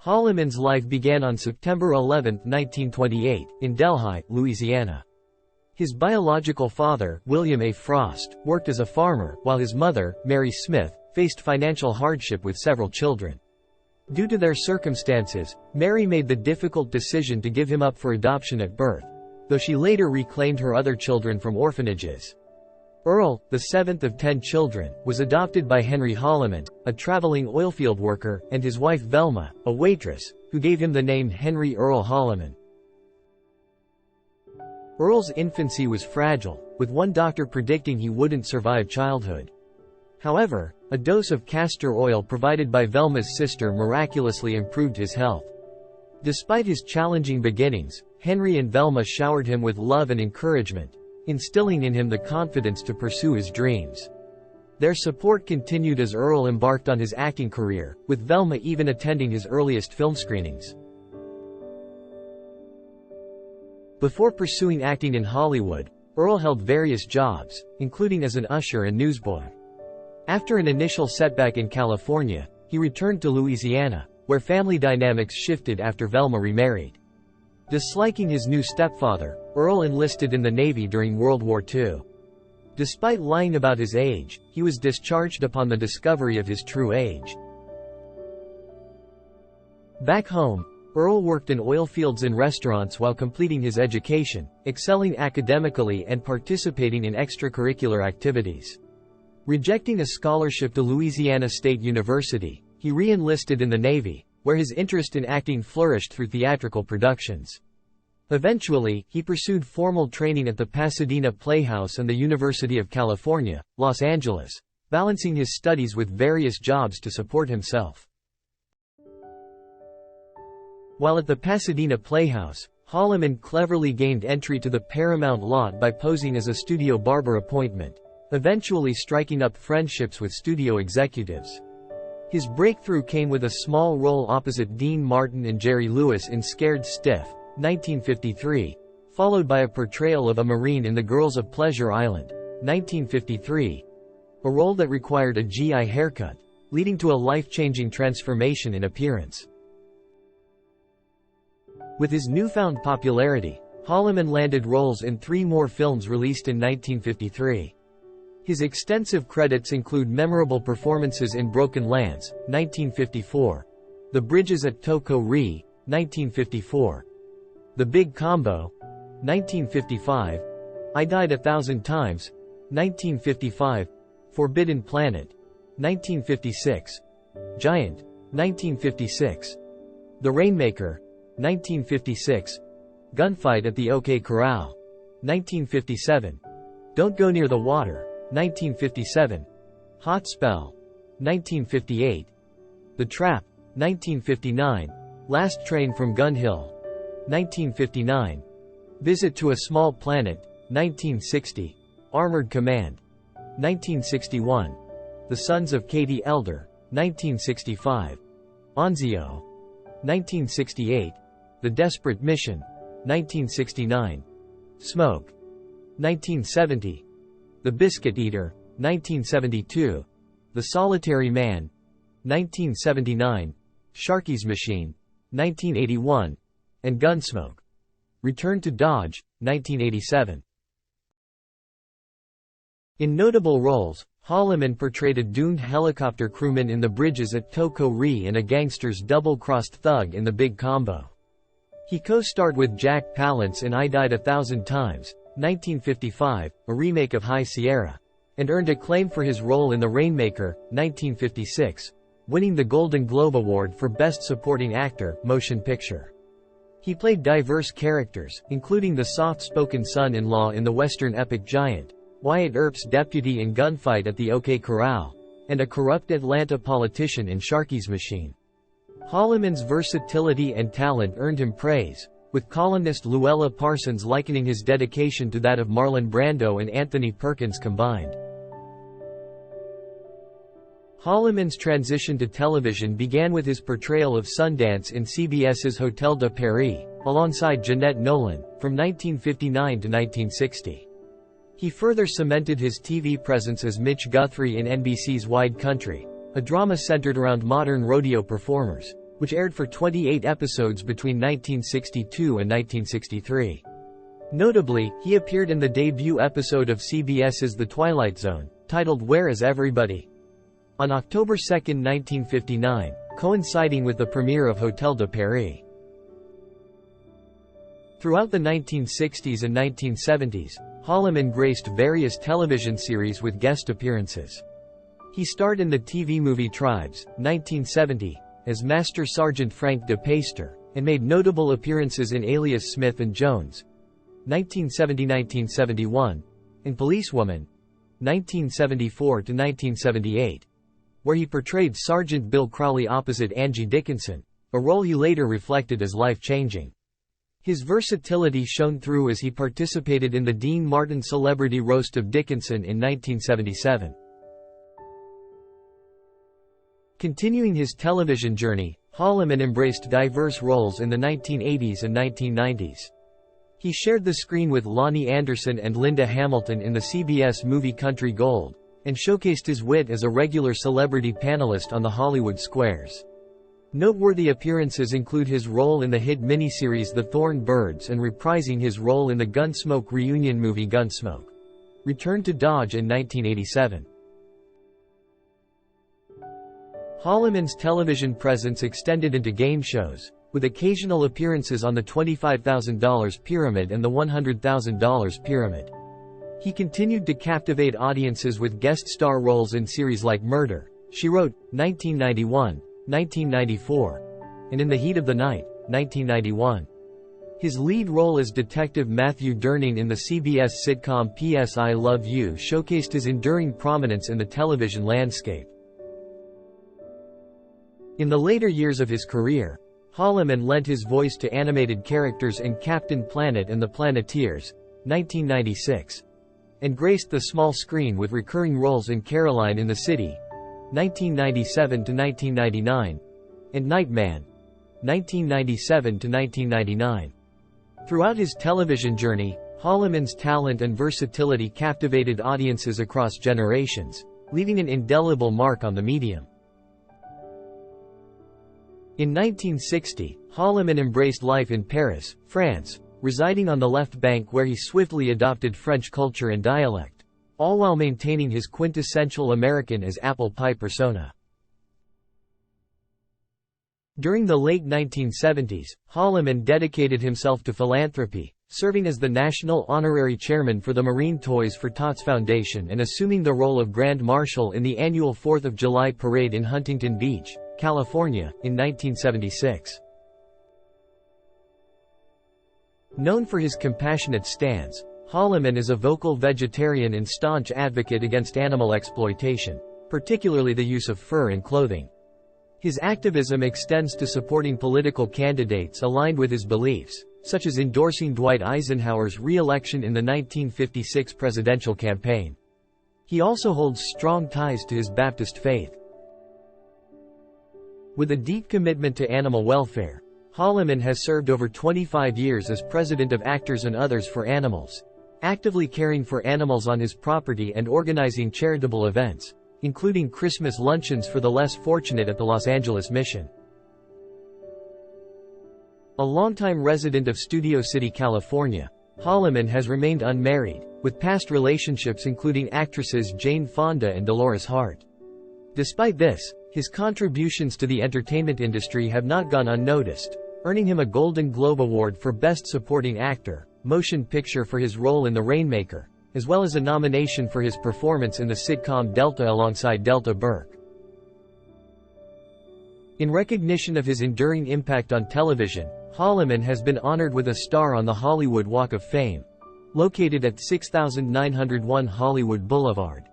Holliman's life began on September 11, 1928, in Delhi, Louisiana. His biological father, William A. Frost, worked as a farmer, while his mother, Mary Smith, faced financial hardship with several children. Due to their circumstances, Mary made the difficult decision to give him up for adoption at birth, though she later reclaimed her other children from orphanages. Earl, the seventh of 10 children, was adopted by Henry Holliman, a traveling oilfield worker, and his wife Velma, a waitress, who gave him the name Henry Earl Holliman. Earl's infancy was fragile, with one doctor predicting he wouldn't survive childhood. However, a dose of castor oil provided by Velma's sister miraculously improved his health. Despite his challenging beginnings, Henry and Velma showered him with love and encouragement, instilling in him the confidence to pursue his dreams. Their support continued as Earl embarked on his acting career, with Velma even attending his earliest film screenings. Before pursuing acting in Hollywood, Earl held various jobs, including as an usher and newsboy. After an initial setback in California, he returned to Louisiana, where family dynamics shifted after Velma remarried. Disliking his new stepfather, Earl enlisted in the Navy during World War II. Despite lying about his age, he was discharged upon the discovery of his true age. Back home, Earl worked in oil fields and restaurants while completing his education, excelling academically and participating in extracurricular activities. Rejecting a scholarship to Louisiana State University, he re-enlisted in the Navy, where his interest in acting flourished through theatrical productions. Eventually, he pursued formal training at the Pasadena Playhouse and the University of California, Los Angeles, balancing his studies with various jobs to support himself. While at the Pasadena Playhouse, Holliman cleverly gained entry to the Paramount lot by posing as a studio barber appointment, eventually striking up friendships with studio executives. His breakthrough came with a small role opposite Dean Martin and Jerry Lewis in Scared Stiff, 1953, followed by a portrayal of a Marine in The Girls of Pleasure Island, 1953, a role that required a GI haircut, leading to a life-changing transformation in appearance. With his newfound popularity, Holliman landed roles in 3 more films released in 1953. His extensive credits include memorable performances in Broken Lands, 1954, The Bridges at Toko Ri, 1954, The Big Combo, 1955, I Died 1,000 Times, 1955, Forbidden Planet, 1956, Giant, 1956, The Rainmaker, 1956, Gunfight at the OK Corral, 1957, Don't Go Near the Water, 1957, Hot Spell, 1958, The Trap, 1959, Last Train from Gun Hill, 1959, Visit to a Small Planet, 1960, Armored Command, 1961, The Sons of Katie Elder, 1965, Onzio, 1968, The Desperate Mission, 1969, Smoke, 1970, The Biscuit Eater, 1972, The Solitary Man, 1979, Sharky's Machine, 1981, and Gunsmoke. Return to Dodge, 1987. In notable roles, Holliman portrayed a doomed helicopter crewman in The Bridges at Toko Ri and a gangster's double-crossed thug in The Big Combo. He co-starred with Jack Palance in I Died 1,000 Times, 1955, a remake of High Sierra, and earned acclaim for his role in The Rainmaker, 1956, winning the Golden Globe Award for Best Supporting Actor, Motion Picture. He played diverse characters, including the soft-spoken son-in-law in the Western epic Giant, Wyatt Earp's deputy in Gunfight at the OK Corral, and a corrupt Atlanta politician in Sharky's Machine. Holliman's versatility and talent earned him praise, with columnist Luella Parsons likening his dedication to that of Marlon Brando and Anthony Perkins combined. Holliman's transition to television began with his portrayal of Sundance in CBS's Hotel de Paris, alongside Jeanette Nolan, from 1959 to 1960. He further cemented his TV presence as Mitch Guthrie in NBC's Wide Country, a drama centered around modern rodeo performers, which aired for 28 episodes between 1962 and 1963. Notably, he appeared in the debut episode of CBS's The Twilight Zone, titled Where Is Everybody? On October 2, 1959, coinciding with the premiere of Hotel de Paris. Throughout the 1960s and 1970s, Holliman graced various television series with guest appearances. He starred in the TV movie Tribes, 1970, as Master Sergeant Frank de Peyster, and made notable appearances in Alias Smith and Jones, 1970–1971, and Policewoman, 1974–1978, where he portrayed Sergeant Bill Crowley opposite Angie Dickinson, a role he later reflected as life-changing. His versatility shone through as he participated in the Dean Martin Celebrity Roast of Dickinson in 1977. Continuing his television journey, Holliman embraced diverse roles in the 1980s and 1990s. He shared the screen with Lonnie Anderson and Linda Hamilton in the CBS movie Country Gold, and showcased his wit as a regular celebrity panelist on the Hollywood Squares. Noteworthy appearances include his role in the hit miniseries The Thorn Birds and reprising his role in the Gunsmoke reunion movie Gunsmoke. Returned to Dodge in 1987. Holliman's television presence extended into game shows, with occasional appearances on the $25,000 Pyramid and the $100,000 Pyramid. He continued to captivate audiences with guest star roles in series like Murder, She Wrote, 1991, 1994, and In the Heat of the Night, 1991. His lead role as Detective Matthew Durning in the CBS sitcom P.S. I Love You showcased his enduring prominence in the television landscape. In the later years of his career, Holliman lent his voice to animated characters in Captain Planet and the Planeteers, 1996, and graced the small screen with recurring roles in Caroline in the City, 1997–1999, and Nightman, 1997–1999. Throughout his television journey, Holliman's talent and versatility captivated audiences across generations, leaving an indelible mark on the medium. In 1960, Holliman embraced life in Paris, France, residing on the left bank where he swiftly adopted French culture and dialect, all while maintaining his quintessential American as apple pie persona. During the late 1970s, Holliman dedicated himself to philanthropy, serving as the national honorary chairman for the Marine Toys for Tots Foundation and assuming the role of Grand Marshal in the annual 4th of July parade in Huntington Beach, California, in 1976. Known for his compassionate stance, Holliman is a vocal vegetarian and staunch advocate against animal exploitation, particularly the use of fur in clothing. His activism extends to supporting political candidates aligned with his beliefs, such as endorsing Dwight Eisenhower's re-election in the 1956 presidential campaign. He also holds strong ties to his Baptist faith. With a deep commitment to animal welfare, Holliman has served over 25 years as president of Actors and Others for Animals, actively caring for animals on his property and organizing charitable events, including Christmas luncheons for the less fortunate at the Los Angeles Mission. A longtime resident of Studio City, California, Holliman has remained unmarried, with past relationships including actresses Jane Fonda and Dolores Hart. Despite this, his contributions to the entertainment industry have not gone unnoticed, earning him a Golden Globe Award for Best Supporting Actor, Motion Picture for his role in The Rainmaker, as well as a nomination for his performance in the sitcom Delta alongside Delta Burke. In recognition of his enduring impact on television, Holliman has been honored with a star on the Hollywood Walk of Fame, located at 6901 Hollywood Boulevard.